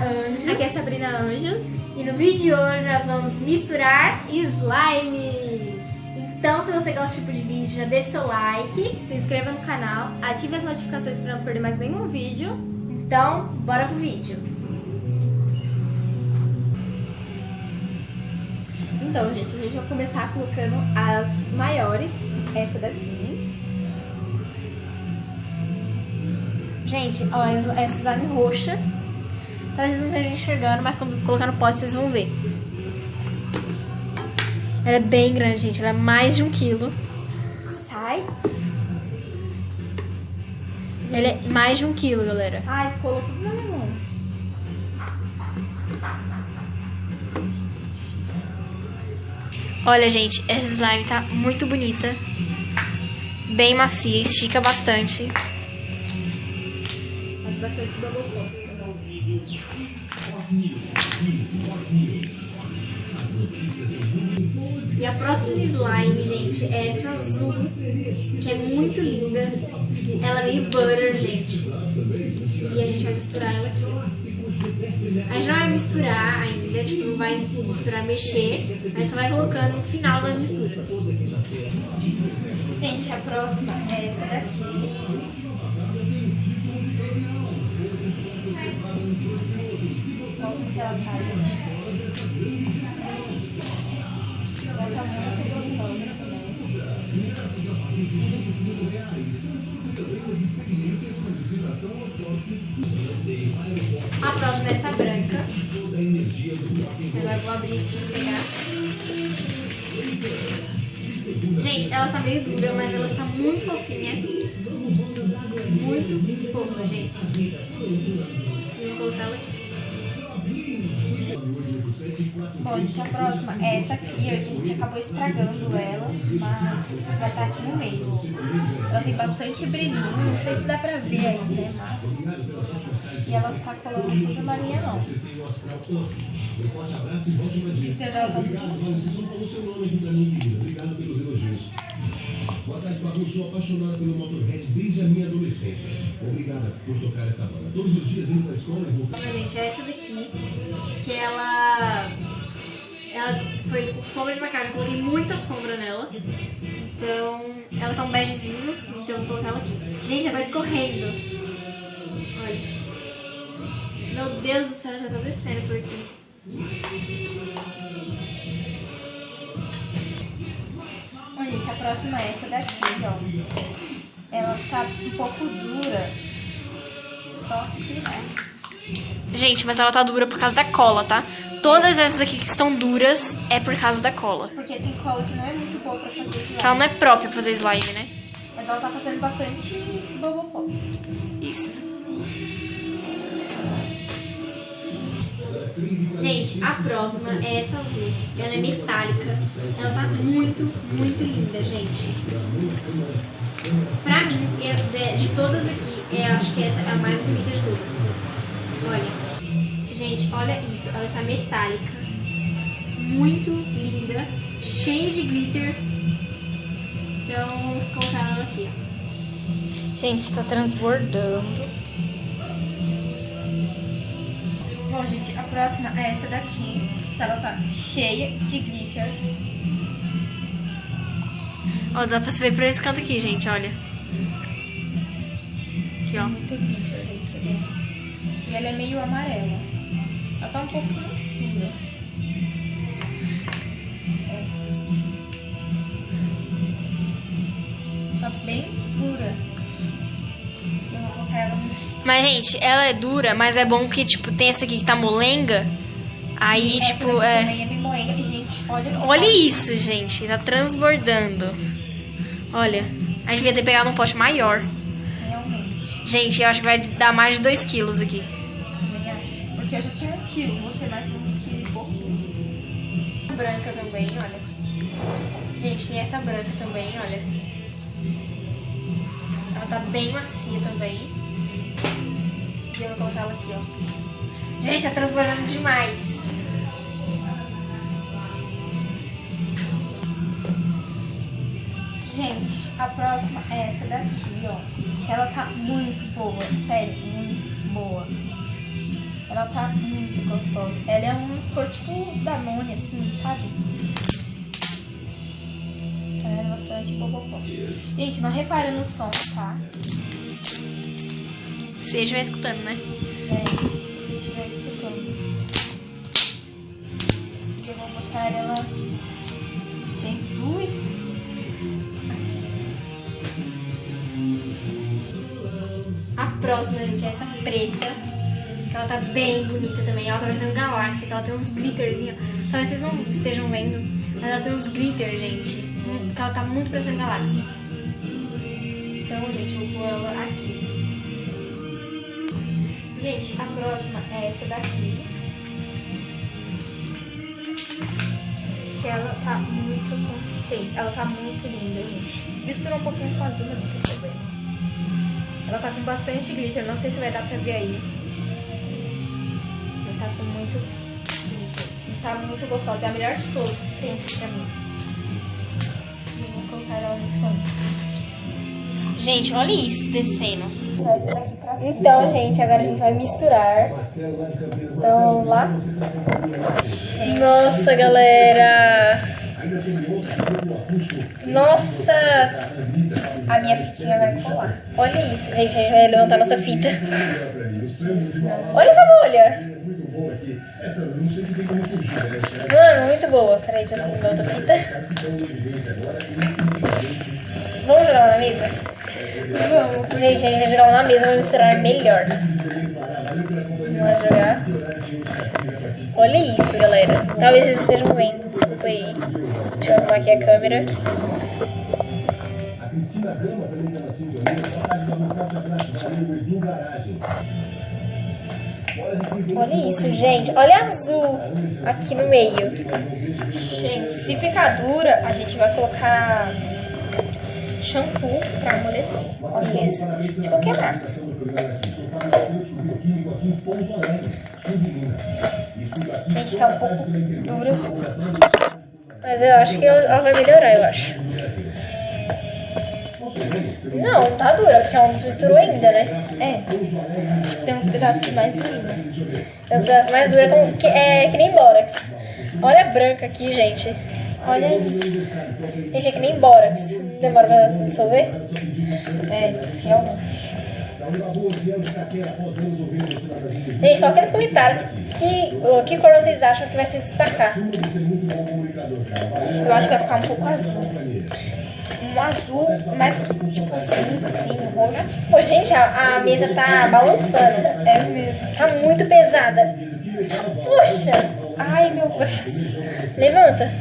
Anjos. Aqui é Sabrina Anjos. E no vídeo de hoje nós vamos misturar slimes. Então, se você gosta desse tipo de vídeo, já deixe seu like, Se inscreva no canal, ative as notificações para não perder mais nenhum vídeo. então bora pro vídeo. Então, gente, a gente vai começar colocando as maiores. Essa daqui. Gente, ó, essa slime roxa, talvez vocês não estejam enxergando, mas quando colocar no pote vocês vão ver. Ela é bem grande, gente, ela é mais de 1 quilo. Sai. Ela é mais de 1 quilo, galera. Ai, colou tudo na minha mão. Olha, gente, essa slime tá muito bonita. Bem macia, estica bastante. Faz bastante bubble. E a próxima slime, gente, é essa azul, que é muito linda. Ela é meio butter, gente. E a gente vai misturar ela aqui. A gente não vai misturar ainda, tipo, não vai misturar, mexer. A gente só vai colocando no final das misturas. Gente, a próxima é essa daqui. Como que ela tá, gente? Ela tá muito gostosa também. A próxima é essa branca. Agora eu vou abrir aqui e pegar. Gente, ela tá meio dura, mas ela está muito fofinha. Muito fofa, gente. E eu vou colocar ela aqui. Bom, gente, a próxima é essa clear, que a gente acabou estragando ela, mas vai estar aqui no meio. Ela tem bastante brilhinho, não sei se dá pra ver aí, né, mas... E ela tá colando tudo na minha mão. O glitter dela tá tudo. Boa tarde, Babu. Sou apaixonada pelo Motorhead desde a minha adolescência. Obrigada por tocar essa banda. Todos os dias indo pra escola e voltando. Olha, gente, é essa daqui, que ela foi com sombra de maquiagem, eu coloquei muita sombra nela. Então, ela tá um begezinho, então eu vou colocar ela aqui. Gente, ela vai escorrendo. Olha. Meu Deus do céu, já tá descendo por aqui. Bom, gente, a próxima é essa daqui, ó. Ela tá um pouco dura, só que, né? Gente, mas ela tá dura por causa da cola, tá? Todas essas aqui que estão duras é por causa da cola. Porque tem cola que não é muito boa pra fazer slime. Que ela não é própria pra fazer slime, né? Mas ela tá fazendo bastante bubble pops. Isso. Gente, a próxima é essa azul. Ela é metálica. Ela tá muito, muito linda, gente. Pra mim, de todas aqui, eu acho que essa é a mais bonita de todas. Olha. Gente, olha isso. Ela tá metálica. Muito linda. Cheia de glitter. Então, vamos colocar ela aqui, ó. Gente, tá transbordando. Bom, gente, a próxima é essa daqui. Que ela tá cheia de glitter. Ó, dá pra você ver por esse canto aqui, gente, olha. Aqui, ó. Muito glitter dentro dela. E ela é meio amarela. Ela tá um pouco dura. Tá bem dura. Eu vou colocar ela no... Mas, gente, ela é dura, mas é bom que, tipo, tem essa aqui que tá molenga. Aí, Essa tipo, daqui também é bem molenga. E, gente, olha... Olha isso, gente. Tá transbordando. Olha. A gente devia ter pegado um pote maior. Realmente. Gente, eu acho que vai dar mais de 2 quilos aqui. Também acho. Porque eu já tinha 1 quilo. Você mais 1 quilo e pouquinho. Branca também, olha. Gente, tem essa branca também, olha. Ela tá bem macia também. E eu vou colocar ela aqui, ó. Gente, tá transbordando demais. Gente, a próxima é essa daqui, ó. Que ela tá muito boa, sério, muito boa. Ela tá muito gostosa. Ela é uma cor tipo Danone, assim, sabe? Ela é bastante bobocó. Gente, não repara no som, tá? Você estiver escutando, né? Se você estiver escutando. Eu vou botar ela... Jesus! A próxima, gente, é essa preta. Que ela tá bem bonita também. Ela tá parecendo galáxia, que ela tem uns glitterzinhos. Talvez vocês não estejam vendo, mas ela tem uns glitters, gente. Que ela tá muito parecendo galáxia. Então, gente, eu vou pôr ela aqui. Gente, a próxima é essa daqui. Que ela tá muito consistente. Ela tá muito linda, gente. Misturou um pouquinho com azul, mas não tem problema. Ela tá com bastante glitter. Não sei se vai dar pra ver aí. Mas tá com muito glitter. E tá muito gostosa. É a melhor de todos que tem aqui pra mim. Eu vou colocar ela nesse canto. Gente, olha isso descendo. Essa daqui pra cima. Então, gente, agora a gente vai misturar. Então, vamos lá. Nossa, galera. Nossa. A minha fitinha vai colar. Olha isso. Gente, a gente vai levantar nossa fita. Olha essa bolha. Mano, muito boa. Peraí, deixa eu subir outra fita. Vamos jogar lá na mesa? Vamos. Gente, a gente vai jogar lá na mesa, vai misturar melhor. Vamos jogar. Olha isso, galera. Talvez vocês estejam vendo, desculpa aí. Deixa eu arrumar aqui a câmera. Olha isso, gente. Olha azul aqui no meio. Gente, se ficar dura, a gente vai colocar shampoo pra amolecer. Olha isso. De qualquer marca. Gente, tá um pouco dura. Mas eu acho que ela vai melhorar, eu acho. Não, tá dura, porque ela não se misturou ainda, né? É. Tipo, tem uns pedaços mais duros. Tem uns pedaços mais duros, que nem bórax. Olha a branca aqui, gente. Olha isso. Gente, é que nem bórax. Demora pra se dissolver? É, realmente. Gente, coloquem nos comentários que cor vocês acham que vai se destacar. Eu acho que vai ficar um pouco azul. Um azul mais tipo cinza, assim, roxo. Pô, gente, a mesa tá balançando. É mesmo. Tá muito pesada. Poxa! Ai, meu braço. Levanta.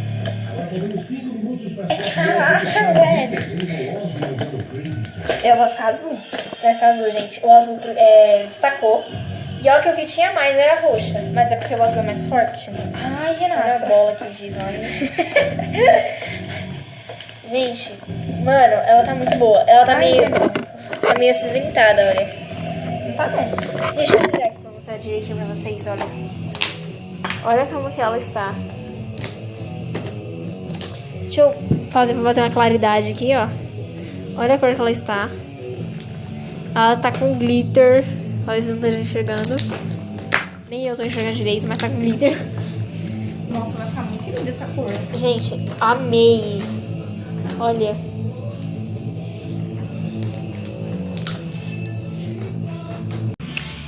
Caraca, velho. Ela vai ficar azul. Vai ficar azul, gente. O azul destacou. E olha que o que tinha mais era roxa. Mas é porque o azul é mais forte. Ai, Olha a Renata. bola que diz, olha. Gente, mano, ela tá muito boa. Ela tá meio acinzentada, olha. Não tá bom. Deixa eu virar aqui pra mostrar direitinho pra vocês, olha. Olha como que ela está. Deixa eu fazer pra bater uma claridade aqui, ó. Olha a cor que ela está. Ela tá com glitter. Talvez vocês não estejam enxergando. Nem eu tô enxergando direito, mas tá com glitter. Nossa, vai ficar muito linda essa cor. Gente, amei. Olha.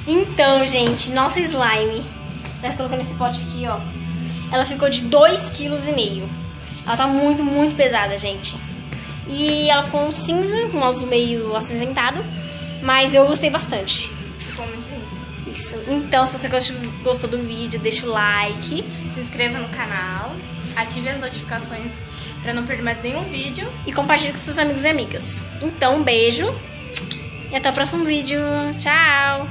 Então, gente, nossa slime. Nós colocando esse pote aqui, ó. Ela ficou de 2,5 kg. Ela tá muito, muito pesada, gente. E ela ficou um cinza, um azul meio acinzentado. Mas eu gostei bastante. Ficou muito lindo. Isso. Então, se você gostou do vídeo, deixa o like. Se inscreva no canal. Ative as notificações pra não perder mais nenhum vídeo. E compartilhe com seus amigos e amigas. Então, um beijo. E até o próximo vídeo. Tchau!